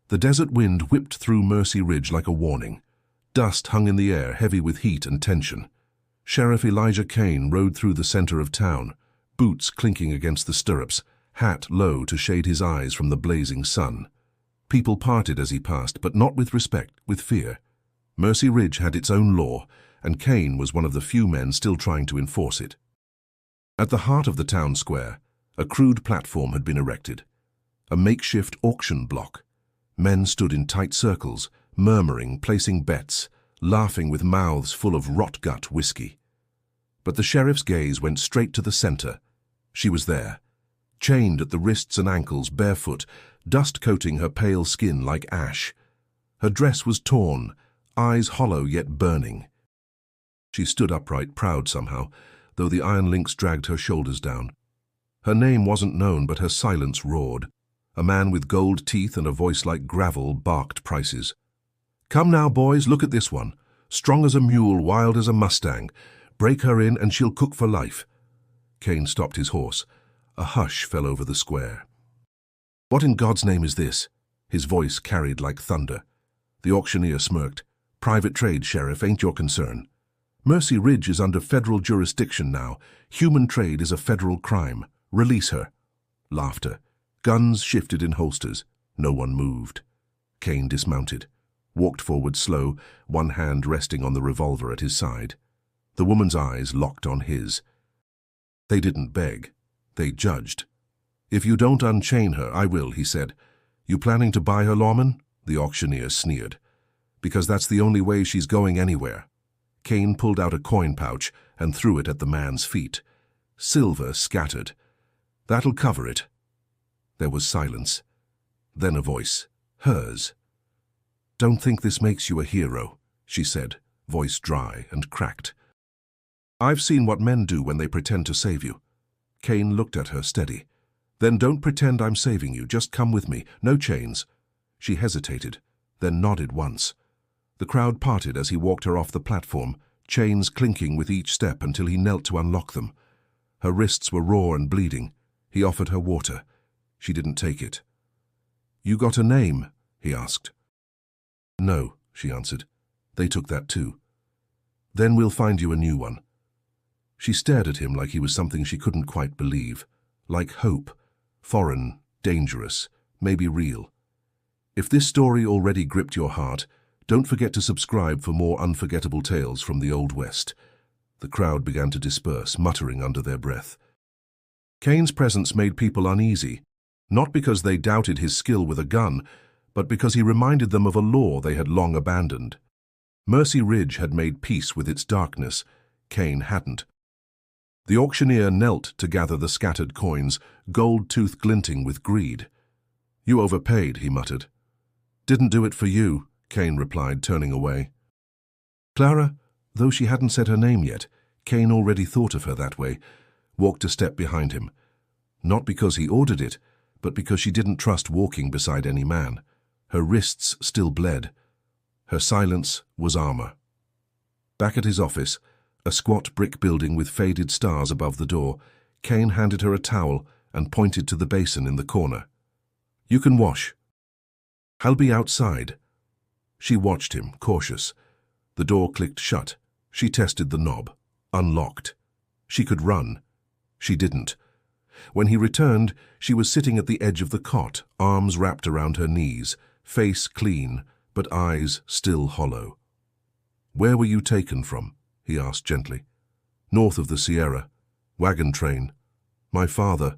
The desert wind whipped through Mercy Ridge like a warning. Dust hung in the air, heavy with heat and tension. Sheriff Elijah Kane rode through the center of town, boots clinking against the stirrups, hat low to shade his eyes from the blazing sun. People parted as he passed, but not with respect, with fear. Mercy Ridge had its own law, and Kane was one of the few men still trying to enforce it. At the heart of the town square, a crude platform had been erected, a makeshift auction block. Men stood in tight circles, murmuring, placing bets, laughing with mouths full of rot-gut whiskey. But the sheriff's gaze went straight to the center. She was there, chained at the wrists and ankles, barefoot, dust coating her pale skin like ash. Her dress was torn, eyes hollow yet burning. She stood upright, proud somehow, though the iron links dragged her shoulders down. Her name wasn't known, but her silence roared. A man with gold teeth and a voice like gravel barked prices. "Come now, boys, look at this one. Strong as a mule, wild as a mustang. Break her in and she'll cook for life." Kane stopped his horse. A hush fell over the square. "What in God's name is this?" His voice carried like thunder. The auctioneer smirked. "Private trade, Sheriff, ain't your concern. Mercy Ridge is under federal jurisdiction now. Human trade is a federal crime. Release her." Laughter. Guns shifted in holsters. No one moved. Kane dismounted, walked forward slow, one hand resting on the revolver at his side. The woman's eyes locked on his. They didn't beg. They judged. "If you don't unchain her, I will," he said. "You planning to buy her, lawman?" The auctioneer sneered. "Because that's the only way she's going anywhere." Kane pulled out a coin pouch and threw it at the man's feet. Silver scattered. "That'll cover it." There was silence. Then a voice. Hers. "Don't think this makes you a hero," she said, voice dry and cracked. "I've seen what men do when they pretend to save you." Kane looked at her steady. "Then don't pretend I'm saving you. Just come with me. No chains." She hesitated, then nodded once. The crowd parted as he walked her off the platform, chains clinking with each step until he knelt to unlock them. Her wrists were raw and bleeding. He offered her water. She didn't take it. "You got a name?" he asked. "No," she answered. "They took that too." "Then we'll find you a new one." She stared at him like he was something she couldn't quite believe, like hope, foreign, dangerous, maybe real. If this story already gripped your heart, don't forget to subscribe for more unforgettable tales from the Old West. The crowd began to disperse, muttering under their breath. Kane's presence made people uneasy, not because they doubted his skill with a gun, but because he reminded them of a law they had long abandoned. Mercy Ridge had made peace with its darkness. Kane hadn't. The auctioneer knelt to gather the scattered coins, gold tooth glinting with greed. "You overpaid," he muttered. "Didn't do it for you," Kane replied, turning away. Clara, though she hadn't said her name yet, Kane already thought of her that way, walked a step behind him. Not because he ordered it, but because she didn't trust walking beside any man. Her wrists still bled. Her silence was armor. Back at his office, a squat brick building with faded stars above the door, Kane handed her a towel and pointed to the basin in the corner. "You can wash. I'll be outside." She watched him, cautious. The door clicked shut. She tested the knob. Unlocked. She could run. She didn't. When he returned, she was sitting at the edge of the cot, arms wrapped around her knees, face clean, but eyes still hollow. "Where were you taken from?" he asked gently. "North of the Sierra. Wagon train. My father.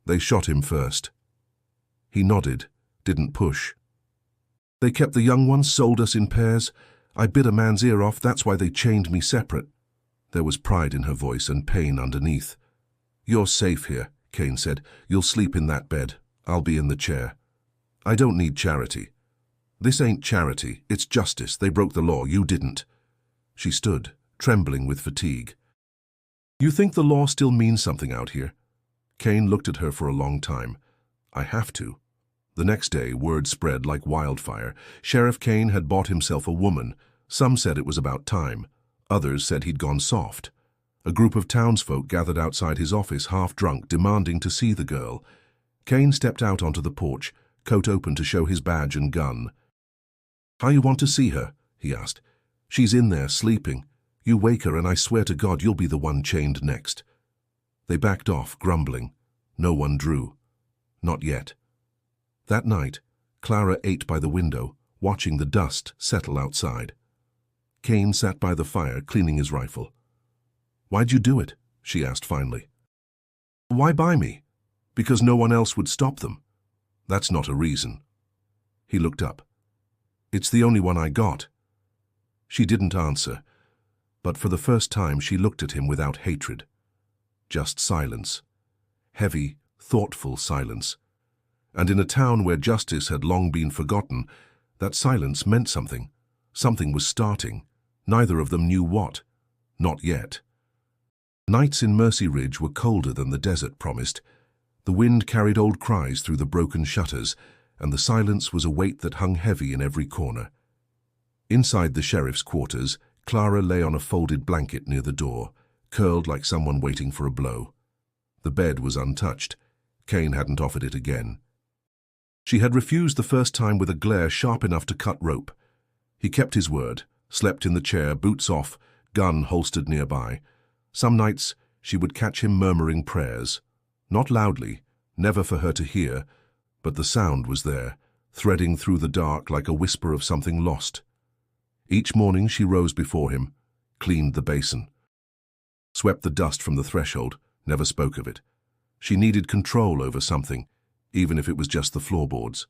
They shot him first." He nodded, didn't push. "They kept the young ones, sold us in pairs. I bit a man's ear off, that's why they chained me separate." There was pride in her voice and pain underneath. "You're safe here," Kane said. "You'll sleep in that bed. I'll be in the chair. I don't need charity." "This ain't charity, it's justice. They broke the law, you didn't." She stood, trembling with fatigue. "You think the law still means something out here?" Kane looked at her for a long time. "I have to." The next day, word spread like wildfire. Sheriff Kane had bought himself a woman. Some said it was about time. Others said he'd gone soft. A group of townsfolk gathered outside his office, half drunk, demanding to see the girl. Kane stepped out onto the porch, coat open to show his badge and gun. "How you want to see her?" he asked. "She's in there, sleeping. You wake her and I swear to God you'll be the one chained next." They backed off, grumbling. No one drew. Not yet. That night, Clara ate by the window, watching the dust settle outside. Kane sat by the fire, cleaning his rifle. "Why'd you do it?" she asked finally. "Why buy me? Because no one else would stop them. That's not a reason." He looked up. "It's the only one I got." She didn't answer, but for the first time she looked at him without hatred. Just silence. Heavy, thoughtful silence. And in a town where justice had long been forgotten, that silence meant something. Something was starting. Neither of them knew what. Not yet. Nights in Mercy Ridge were colder than the desert promised. The wind carried old cries through the broken shutters, and the silence was a weight that hung heavy in every corner. Inside the sheriff's quarters, Clara lay on a folded blanket near the door, curled like someone waiting for a blow. The bed was untouched. Kane hadn't offered it again. She had refused the first time with a glare sharp enough to cut rope. He kept his word, slept in the chair, boots off, gun holstered nearby. Some nights she would catch him murmuring prayers. Not loudly, never for her to hear, but the sound was there, threading through the dark like a whisper of something lost. Each morning she rose before him, cleaned the basin, swept the dust from the threshold, never spoke of it. She needed control over something, even if it was just the floorboards.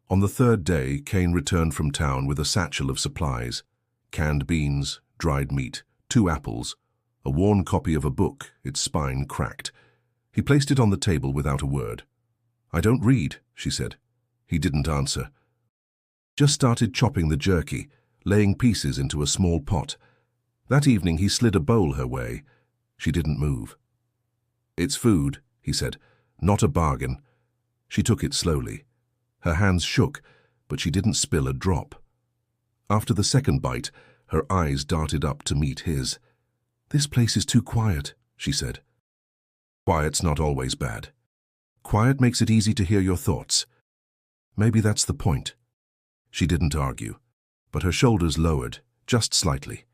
On the third day, Kane returned from town with a satchel of supplies: canned beans, dried meat, 2 apples, a worn copy of a book, its spine cracked. He placed it on the table without a word. "I don't read," she said. He didn't answer. Just started chopping the jerky, laying pieces into a small pot. That evening he slid a bowl her way. She didn't move. "It's food," he said, "not a bargain." She took it slowly. Her hands shook, but she didn't spill a drop. After the second bite, her eyes darted up to meet his. "This place is too quiet," she said. "Quiet's not always bad. Quiet makes it easy to hear your thoughts. Maybe that's the point." She didn't argue, but her shoulders lowered, just slightly.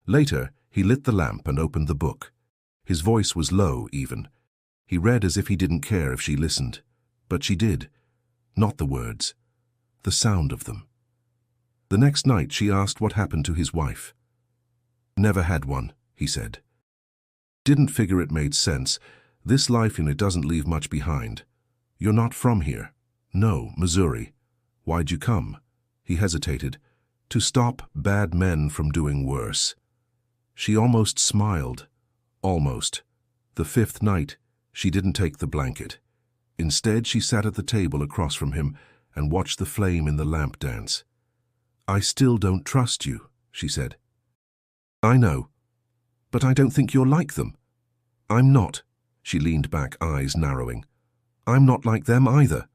Later, he lit the lamp and opened the book. His voice was low, even. He read as if he didn't care if she listened. But she did. Not the words. The sound of them. The next night she asked what happened to his wife. "Never had one," he said. Didn't figure it made sense. This life in it doesn't leave much behind. "You're not from here." "No, Missouri." "Why'd you come?" He hesitated. "To stop bad men from doing worse." She almost smiled. Almost. The 5th night, she didn't take the blanket. Instead, she sat at the table across from him and watched the flame in the lamp dance. "I still don't trust you," she said. "I know. But I don't think you're like them." "I'm not." She leaned back, eyes narrowing. "I'm not like them either."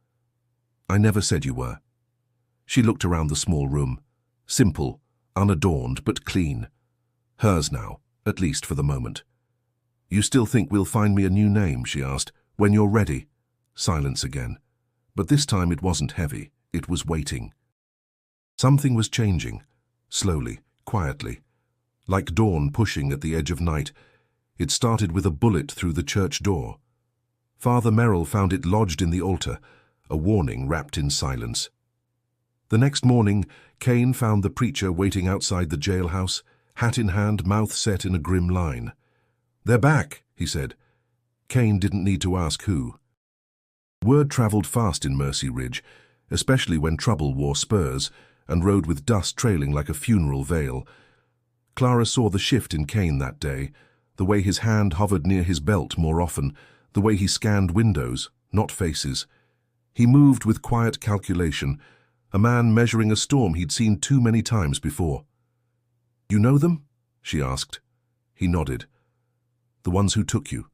"I never said you were." She looked around the small room. Simple, unadorned, but clean. Hers now, at least for the moment. "You still think we'll find me a new name?" she asked. "When you're ready." Silence again. But this time it wasn't heavy. It was waiting. Something was changing. Slowly, quietly. Like dawn pushing at the edge of night. It started with a bullet through the church door. Father Merrill found it lodged in the altar, a warning wrapped in silence. The next morning, Kane found the preacher waiting outside the jailhouse, hat in hand, mouth set in a grim line. "They're back," he said. Kane didn't need to ask who. Word traveled fast in Mercy Ridge, especially when trouble wore spurs and rode with dust trailing like a funeral veil. Clara saw the shift in Kane that day, the way his hand hovered near his belt more often, the way he scanned windows, not faces. He moved with quiet calculation, a man measuring a storm he'd seen too many times before. "You know them?" she asked. He nodded. "The ones who took you?"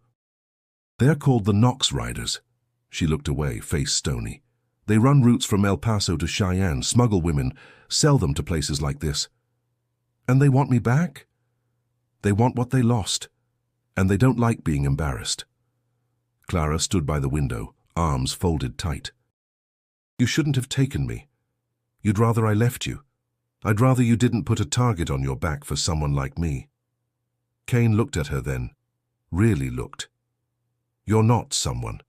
"They're called the Knox Riders." She looked away, face stony. "They run routes from El Paso to Cheyenne, smuggle women, sell them to places like this." "And they want me back?" "They want what they lost, and they don't like being embarrassed." Clara stood by the window, arms folded tight. You shouldn't have taken me. You'd rather I left you. I'd rather you didn't put a target on your back for someone like me." Kane looked at her then. Really looked. "You're not someone.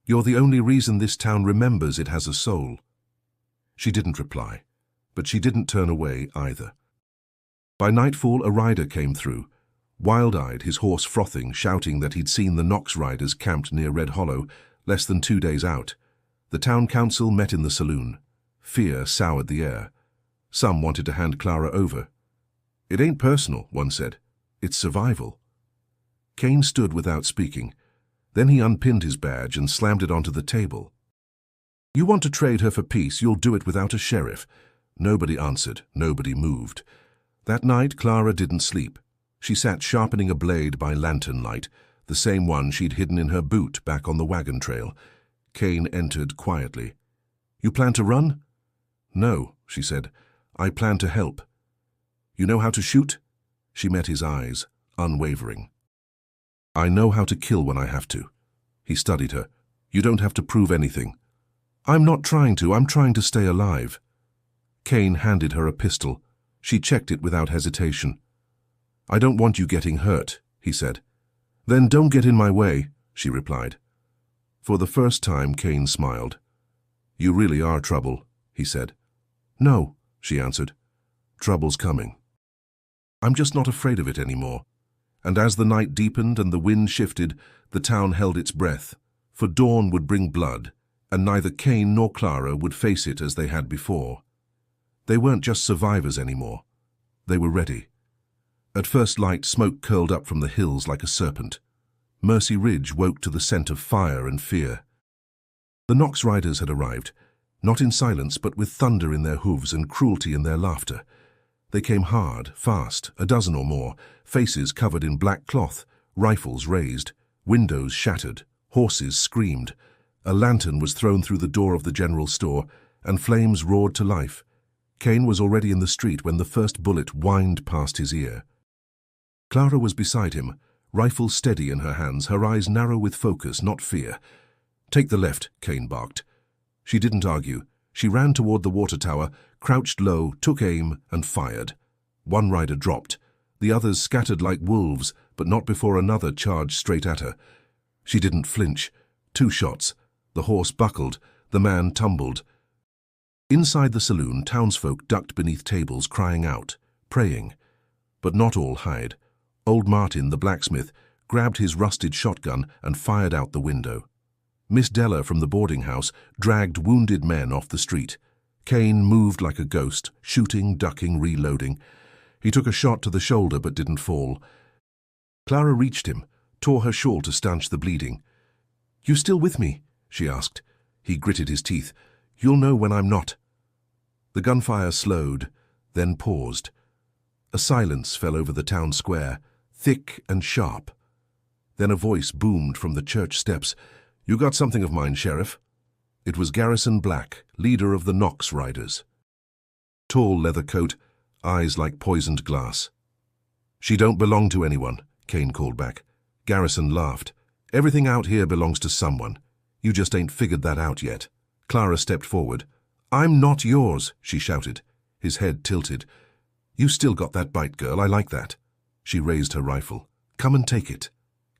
You're the only reason this town remembers it has a soul." She didn't reply, but she didn't turn away either. By nightfall, a rider came through, wild-eyed, his horse frothing, shouting that he'd seen the Knox riders camped near Red Hollow, less than 2 days out. The town council met in the saloon. Fear soured the air. Some wanted to hand Clara over. "It ain't personal," one said. "It's survival." Kane stood without speaking. Then he unpinned his badge and slammed it onto the table. "You want to trade her for peace, you'll do it without a sheriff." Nobody answered, nobody moved. That night, Clara didn't sleep. She sat sharpening a blade by lantern light, the same one she'd hidden in her boot back on the wagon trail. Kane entered quietly. "You plan to run?" "No," she said. "I plan to help." "You know how to shoot?" She met his eyes, unwavering. "I know how to kill when I have to." He studied her. "You don't have to prove anything." "I'm not trying to. I'm trying to stay alive." Kane handed her a pistol. She checked it without hesitation. "I don't want you getting hurt," he said. "Then don't get in my way," she replied. For the first time, Kane smiled. "You really are trouble," he said. "No," she answered. "Trouble's coming. I'm just not afraid of it anymore." And as the night deepened and the wind shifted, the town held its breath, for dawn would bring blood, and neither Kane nor Clara would face it as they had before. They weren't just survivors anymore. They were ready. At first light, smoke curled up from the hills like a serpent. Mercy Ridge woke to the scent of fire and fear. The Knox riders had arrived, not in silence but with thunder in their hooves and cruelty in their laughter. They came hard, fast, a dozen or more, faces covered in black cloth, rifles raised, windows shattered, horses screamed. A lantern was thrown through the door of the general store, and flames roared to life. Kane was already in the street when the first bullet whined past his ear. Clara was beside him, rifle steady in her hands, her eyes narrow with focus, not fear. "Take the left," Kane barked. She didn't argue. She ran toward the water tower, crouched low, took aim, and fired. One rider dropped. The others scattered like wolves, but not before another charged straight at her. She didn't flinch. 2 shots. The horse buckled. The man tumbled. Inside the saloon, townsfolk ducked beneath tables, crying out, praying. But not all hide. Old Martin, the blacksmith, grabbed his rusted shotgun and fired out the window. Miss Della from the boarding house dragged wounded men off the street. Kane moved like a ghost, shooting, ducking, reloading. He took a shot to the shoulder but didn't fall. Clara reached him, tore her shawl to stanch the bleeding. "You still with me?" she asked. He gritted his teeth. "You'll know when I'm not." The gunfire slowed, then paused. A silence fell over the town square, thick and sharp. Then a voice boomed from the church steps. "You got something of mine, Sheriff." It was Garrison Black, leader of the Knox riders. Tall leather coat, eyes like poisoned glass. "She don't belong to anyone," Kane called back. Garrison laughed. "Everything out here belongs to someone. You just ain't figured that out yet." Clara stepped forward. "I'm not yours," she shouted. His head tilted. "You still got that bite, girl. I like that." She raised her rifle. "Come and take it."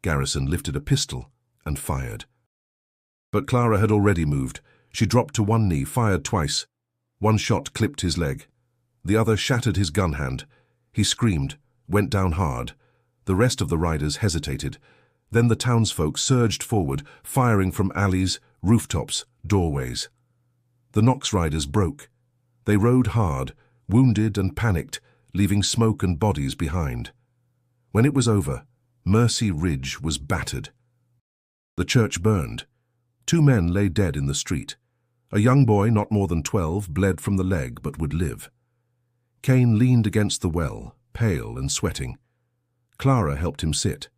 Garrison lifted a pistol and fired. But Clara had already moved. She dropped to one knee, fired twice. One shot clipped his leg. The other shattered his gun hand. He screamed, went down hard. The rest of the riders hesitated. Then the townsfolk surged forward, firing from alleys, rooftops, doorways. The Knox riders broke. They rode hard, wounded and panicked, leaving smoke and bodies behind. When it was over, Mercy Ridge was battered. The church burned. 2 men lay dead in the street. A young boy, not more than 12, bled from the leg but would live. Kane leaned against the well, pale and sweating. Clara helped him sit.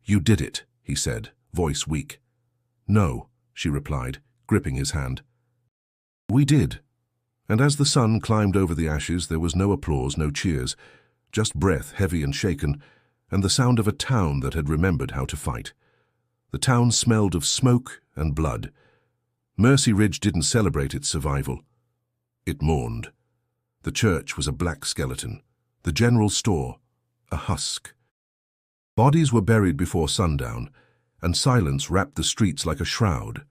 "You did it," he said, voice weak. "No," she replied, gripping his hand. "We did." And as the sun climbed over the ashes, there was no applause, no cheers, just breath heavy and shaken, and the sound of a town that had remembered how to fight. The town smelled of smoke and blood. Mercy Ridge didn't celebrate its survival. It mourned. The church was a black skeleton. The general store, a husk. Bodies were buried before sundown, and silence wrapped the streets like a shroud.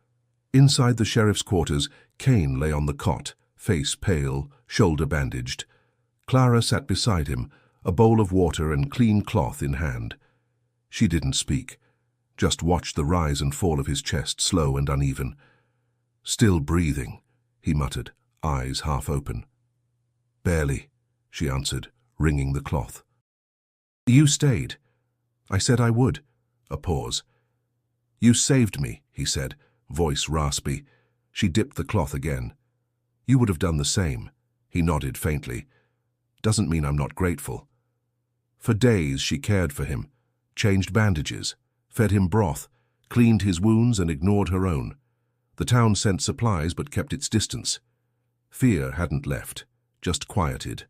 Inside the sheriff's quarters, Kane lay on the cot, face pale, shoulder bandaged. Clara sat beside him, a bowl of water and clean cloth in hand. She didn't speak, just watched the rise and fall of his chest, slow and uneven. "Still breathing," he muttered, eyes half open. "Barely," she answered, wringing the cloth. "You stayed." "I said I would." A pause. "You saved me," he said, voice raspy. She dipped the cloth again. "You would have done the same." He nodded faintly. "Doesn't mean I'm not grateful." For days she cared for him, changed bandages, fed him broth, cleaned his wounds and ignored her own. The town sent supplies but kept its distance. Fear hadn't left, just quieted.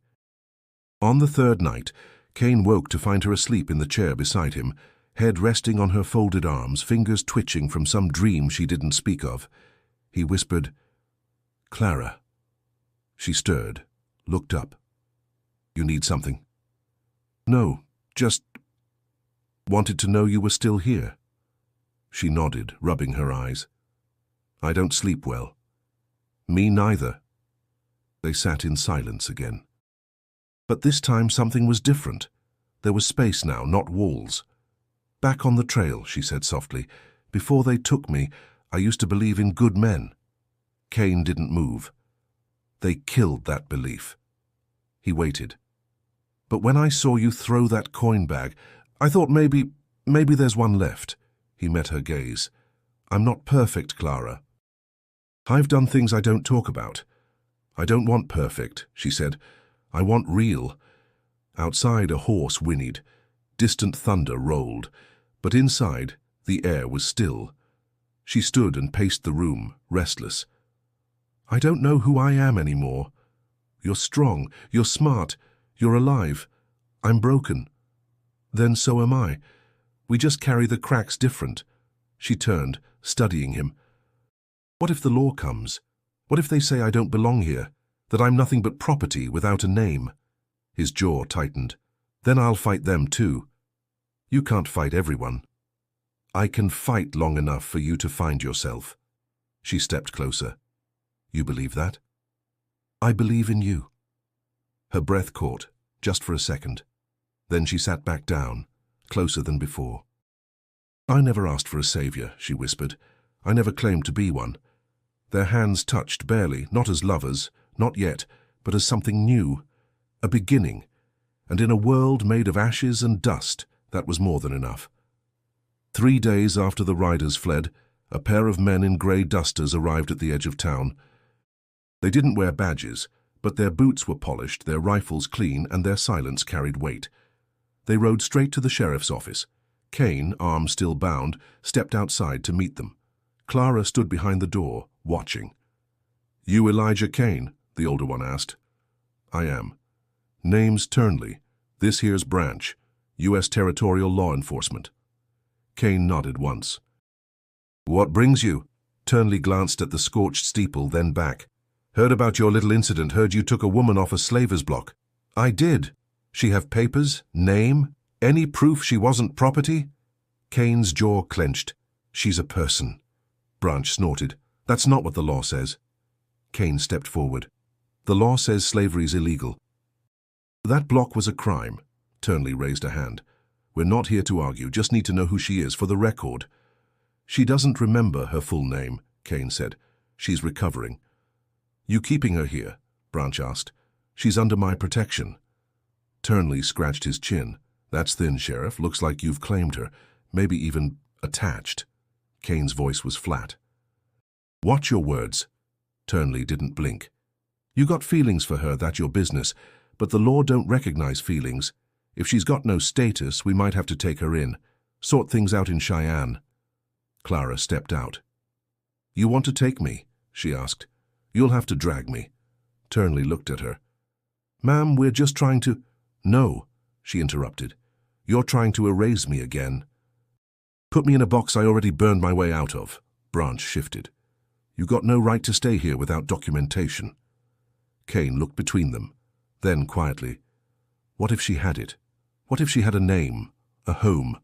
On the third night, Kane woke to find her asleep in the chair beside him, head resting on her folded arms, fingers twitching from some dream she didn't speak of. He whispered, "Clara." She stirred, looked up. "You need something?" "No, just wanted to know you were still here." She nodded, rubbing her eyes. "I don't sleep well." "Me neither." They sat in silence again. But this time something was different. There was space now, not walls. "Back on the trail," she said softly. "Before they took me, I used to believe in good men." Kane didn't move. "They killed that belief." He waited. "But when I saw you throw that coin bag, I thought maybe there's one left." He met her gaze. "I'm not perfect, Clara. I've done things I don't talk about. I don't want perfect," she said. "I want real." Outside, a horse whinnied. Distant thunder rolled. But inside, the air was still. She stood and paced the room, restless. "I don't know who I am anymore. You're strong, you're smart, you're alive. I'm broken. Then so am I. We just carry the cracks different." She turned, studying him. "What if the law comes? What if they say I don't belong here, that I'm nothing but property without a name?" His jaw tightened. "Then I'll fight them too." "You can't fight everyone." "I can fight long enough for you to find yourself." She stepped closer. "You believe that?" "I believe in you." Her breath caught, just for a second. Then she sat back down, closer than before. "I never asked for a savior," she whispered. "I never claimed to be one." Their hands touched barely, not as lovers, not yet, but as something new, a beginning. And in a world made of ashes and dust, that was more than enough. 3 days after the riders fled, a pair of men in grey dusters arrived at the edge of town. They didn't wear badges, but their boots were polished, their rifles clean, and their silence carried weight. They rode straight to the sheriff's office. Kane, arm still bound, stepped outside to meet them. Clara stood behind the door, watching. "You Elijah Kane?" the older one asked. "I am." "Name's Turnley. This here's Branch, U.S. Territorial Law Enforcement." Kane nodded once. "What brings you?" Turnley glanced at the scorched steeple, then back. "Heard about your little incident, heard you took a woman off a slaver's block." "I did. She have papers? Name? Any proof she wasn't property?" Kane's jaw clenched. "She's a person." Branch snorted. "That's not what the law says." Kane stepped forward. "The law says slavery's illegal." "That block was a crime." Turnley raised a hand. "We're not here to argue, just need to know who she is for the record." "She doesn't remember her full name," Kane said. "She's recovering." "You keeping her here?" Branch asked. "She's under my protection." Turnley scratched his chin. "That's thin, Sheriff. Looks like you've claimed her. Maybe even attached." Kane's voice was flat. "Watch your words." Turnley didn't blink. "You got feelings for her, that's your business, but the law don't recognize feelings. If she's got no status, we might have to take her in, sort things out in Cheyenne." Clara stepped out. "You want to take me?" she asked. "You'll have to drag me." Turnley looked at her. "Ma'am, we're just trying to—" "No," she interrupted. "You're trying to erase me again." "Put me in a box I already burned my way out of." Branch shifted. You got no right to stay here without documentation. Kane looked between them. Then, quietly, what if she had it? What if she had a name, a home,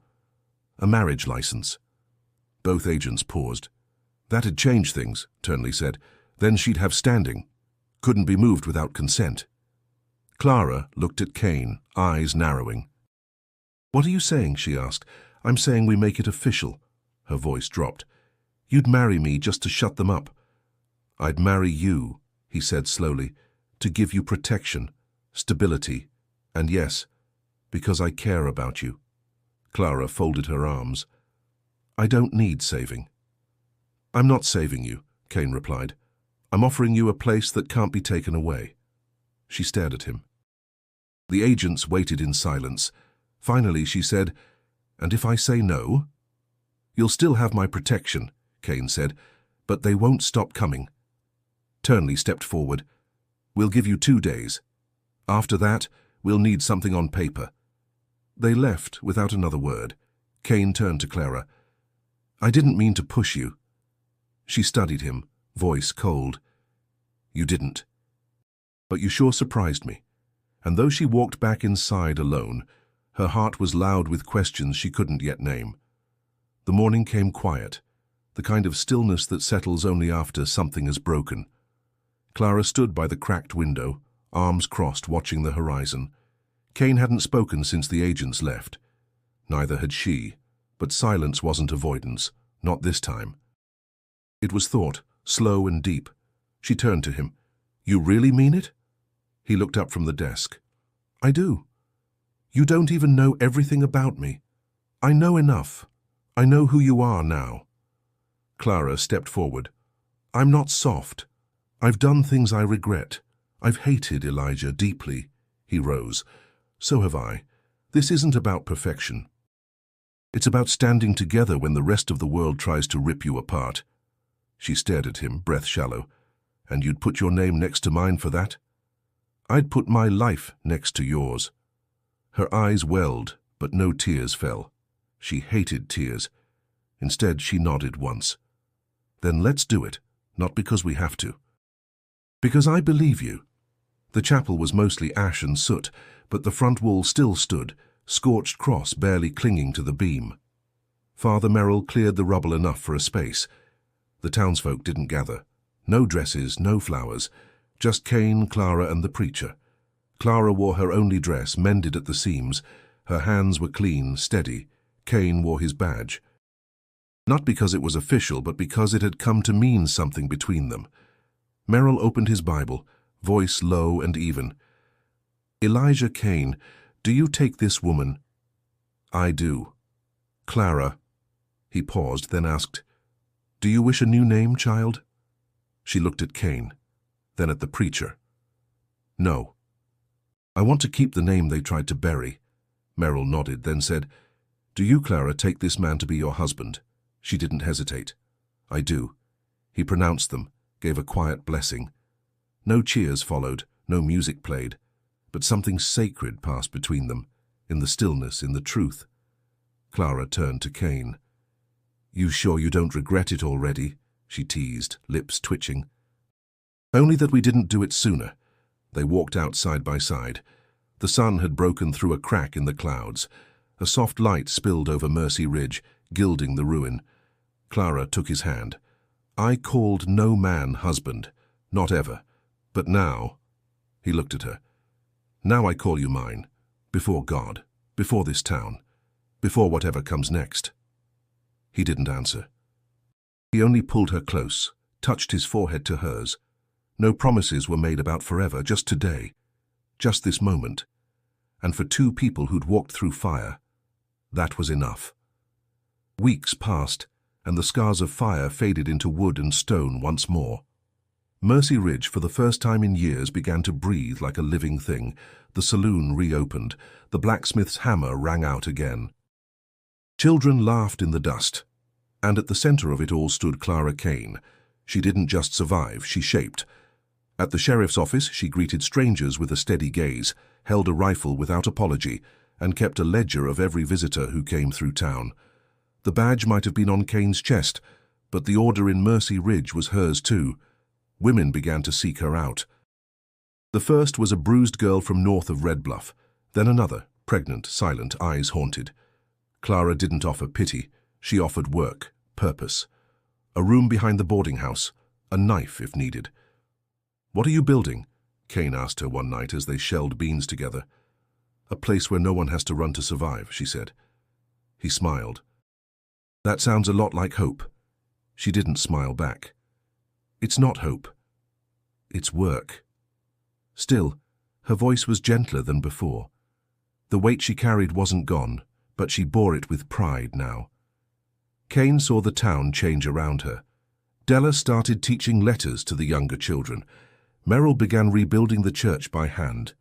a marriage license? Both agents paused. That'd change things, Turnley said. Then she'd have standing. Couldn't be moved without consent. Clara looked at Kane, eyes narrowing. What are you saying? She asked. I'm saying we make it official. Her voice dropped. You'd marry me just to shut them up. I'd marry you, he said slowly, to give you protection, stability, and yes, because I care about you. Clara folded her arms. I don't need saving. I'm not saving you, Kane replied. I'm offering you a place that can't be taken away. She stared at him. The agents waited in silence. Finally, she said, And if I say no? You'll still have my protection, Kane said, but they won't stop coming. Turnley stepped forward. We'll give you 2 days. After that, we'll need something on paper. They left without another word. Kane turned to Clara. I didn't mean to push you. She studied him, voice cold. You didn't. But you sure surprised me. And though she walked back inside alone, her heart was loud with questions she couldn't yet name. The morning came quiet, the kind of stillness that settles only after something is broken. Clara stood by the cracked window, arms crossed, watching the horizon. Kane hadn't spoken since the agents left. Neither had she, but silence wasn't avoidance, not this time. It was thought, slow and deep. She turned to him. You really mean it? He looked up from the desk. I do. You don't even know everything about me. I know enough. I know who you are now. Clara stepped forward. I'm not soft. I've done things I regret. I've hated Elijah deeply. He rose. So have I. This isn't about perfection. It's about standing together when the rest of the world tries to rip you apart. She stared at him, breath shallow. And you'd put your name next to mine for that? I'd put my life next to yours. Her eyes welled, but no tears fell. She hated tears. Instead, she nodded once. Then let's do it, not because we have to. Because I believe you. The chapel was mostly ash and soot, but the front wall still stood, scorched cross barely clinging to the beam. Father Merrill cleared the rubble enough for a space. The townsfolk didn't gather. No dresses, no flowers, just Kane, Clara, and the preacher. Clara wore her only dress, mended at the seams. Her hands were clean, steady. Kane wore his badge. Not because it was official, but because it had come to mean something between them. Merrill opened his Bible, voice low and even. Elijah Kane, do you take this woman? I do. Clara. He paused, then asked, Do you wish a new name, child? She looked at Kane, then at the preacher. No. I want to keep the name they tried to bury. Merrill nodded, then said, Do you, Clara, take this man to be your husband? She didn't hesitate. I do. He pronounced them, gave a quiet blessing. No cheers followed, no music played, but something sacred passed between them, in the stillness, in the truth. Clara turned to Kane. You sure you don't regret it already? She teased, lips twitching. Only that we didn't do it sooner. They walked out side by side. The sun had broken through a crack in the clouds. A soft light spilled over Mercy Ridge, gilding the ruin. Clara took his hand. I called no man husband, not ever. But now, he looked at her, now I call you mine, before God, before this town, before whatever comes next. He didn't answer. He only pulled her close, touched his forehead to hers. No promises were made about forever, just today, just this moment. And for two people who'd walked through fire, that was enough. Weeks passed, and the scars of fire faded into wood and stone once more. Mercy Ridge, for the first time in years, began to breathe like a living thing. The saloon reopened. The blacksmith's hammer rang out again. Children laughed in the dust. And at the center of it all stood Clara Kane. She didn't just survive, she shaped. At the sheriff's office, she greeted strangers with a steady gaze, held a rifle without apology, and kept a ledger of every visitor who came through town. The badge might have been on Kane's chest, But the order in Mercy Ridge was hers too. Women began to seek her out. The first was a bruised girl from north of Red Bluff, then another, pregnant, silent, eyes haunted. Clara didn't offer pity. She offered work, purpose. A room behind the boarding house, a knife if needed. "What are you building?" Kane asked her one night as they shelled beans together. "A place where no one has to run to survive," she said. He smiled. "That sounds a lot like hope." She didn't smile back. "It's not hope. It's work." Still, her voice was gentler than before. The weight she carried wasn't gone, but she bore it with pride now. Kane saw the town change around her. Della started teaching letters to the younger children. Merrill began rebuilding the church by hand.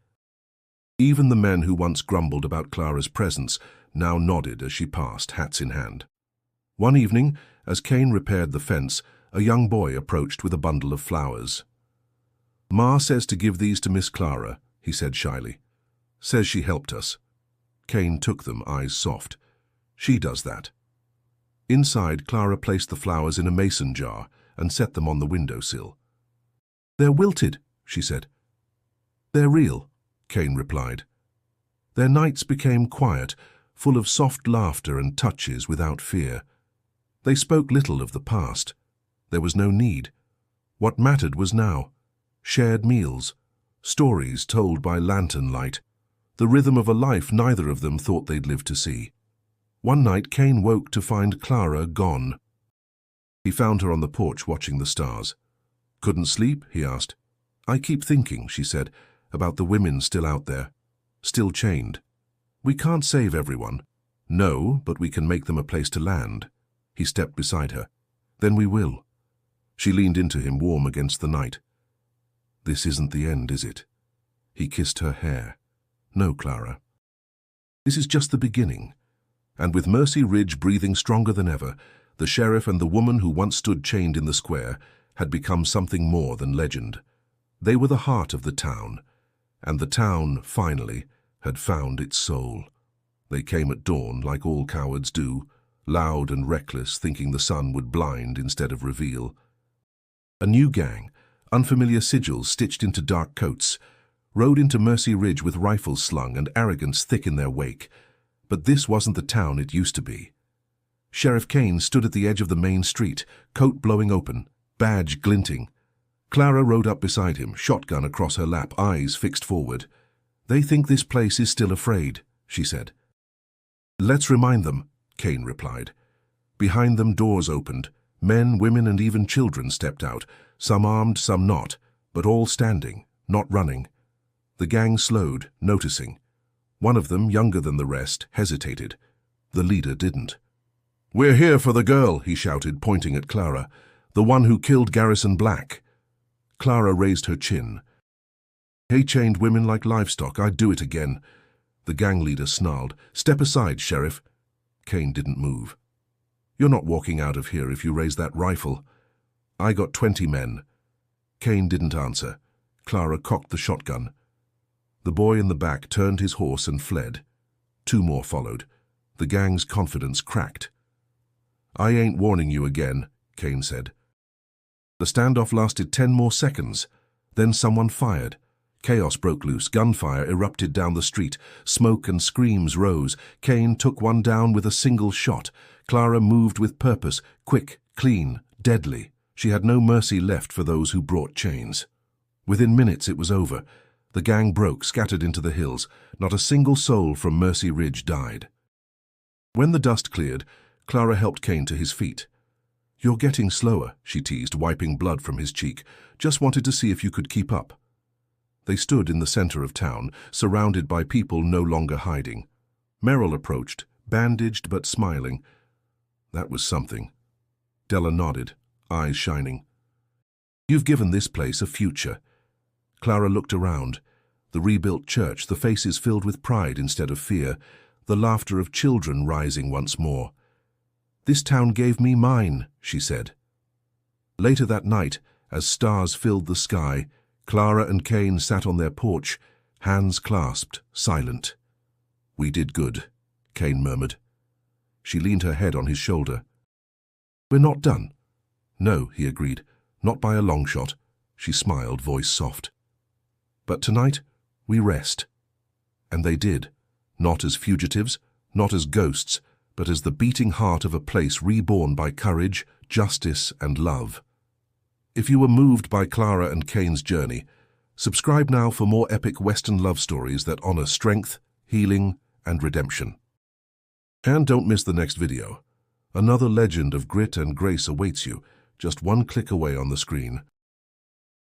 Even the men who once grumbled about Clara's presence now nodded as she passed, hats in hand. One evening, as Kane repaired the fence, a young boy approached with a bundle of flowers. "Ma says to give these to Miss Clara," he said shyly. "Says she helped us." Kane took them, eyes soft. "She does that." Inside, Clara placed the flowers in a mason jar and set them on the windowsill. "They're wilted," she said. "They're real," Kane replied. Their nights became quiet, full of soft laughter and touches without fear. They spoke little of the past. There was no need. What mattered was now. Shared meals, stories told by lantern light, the rhythm of a life neither of them thought they'd live to see. One night Kane woke to find Clara gone. He found her on the porch watching the stars. "Couldn't sleep?" he asked. "I keep thinking," she said, "about the women still out there, still chained. We can't save everyone. No, but we can make them a place to land." He stepped beside her. "Then we will." She leaned into him, warm against the night. "This isn't the end, is it?" He kissed her hair. "No, Clara. This is just the beginning." And with Mercy Ridge breathing stronger than ever, the sheriff and the woman who once stood chained in the square had become something more than legend. They were the heart of the town, and the town, finally, had found its soul. They came at dawn, like all cowards do, loud and reckless, thinking the sun would blind instead of reveal. A new gang, unfamiliar sigils stitched into dark coats, rode into Mercy Ridge with rifles slung and arrogance thick in their wake. But this wasn't the town it used to be. Sheriff Kane stood at the edge of the main street, coat blowing open, badge glinting. Clara rode up beside him, shotgun across her lap, eyes fixed forward. "They think this place is still afraid," she said. "Let's remind them," Kane replied. Behind them doors opened. Men, women, and even children stepped out, some armed, some not, but all standing, not running. The gang slowed, noticing. One of them, younger than the rest, hesitated. The leader didn't. "We're here for the girl," he shouted, pointing at Clara. "The one who killed Garrison Black." Clara raised her chin. "He chained women like livestock. I'd do it again." The gang leader snarled. "Step aside, Sheriff." Kane didn't move. "You're not walking out of here if you raise that rifle." "I got 20 men." Kane didn't answer. Clara cocked the shotgun. The boy in the back turned his horse and fled. 2 more followed. The gang's confidence cracked. "I ain't warning you again," Kane said. The standoff lasted 10 more seconds. Then someone fired. Chaos broke loose. Gunfire erupted down the street. Smoke and screams rose. Kane took one down with a single shot. Clara moved with purpose, quick, clean, deadly. She had no mercy left for those who brought chains. Within minutes it was over. The gang broke, scattered into the hills. Not a single soul from Mercy Ridge died. When the dust cleared, Clara helped Kane to his feet. "You're getting slower," she teased, wiping blood from his cheek. "Just wanted to see if you could keep up." They stood in the center of town, surrounded by people no longer hiding. Merrill approached, bandaged but smiling. That was something. Della nodded, eyes shining. "You've given this place a future." Clara looked around. The rebuilt church, the faces filled with pride instead of fear, the laughter of children rising once more. "This town gave me mine," she said. Later that night, as stars filled the sky, Clara and Kane sat on their porch, hands clasped, silent. "We did good," Kane murmured. She leaned her head on his shoulder. "We're not done. No, he agreed. Not by a long shot. She smiled, voice soft. But tonight, we rest. And they did. Not as fugitives, not as ghosts, but as the beating heart of a place reborn by courage, justice, and love. If you were moved by Clara and Kane's journey, subscribe now for more epic Western love stories that honor strength, healing, and redemption. And don't miss the next video. Another legend of grit and grace awaits you, just one click away on the screen.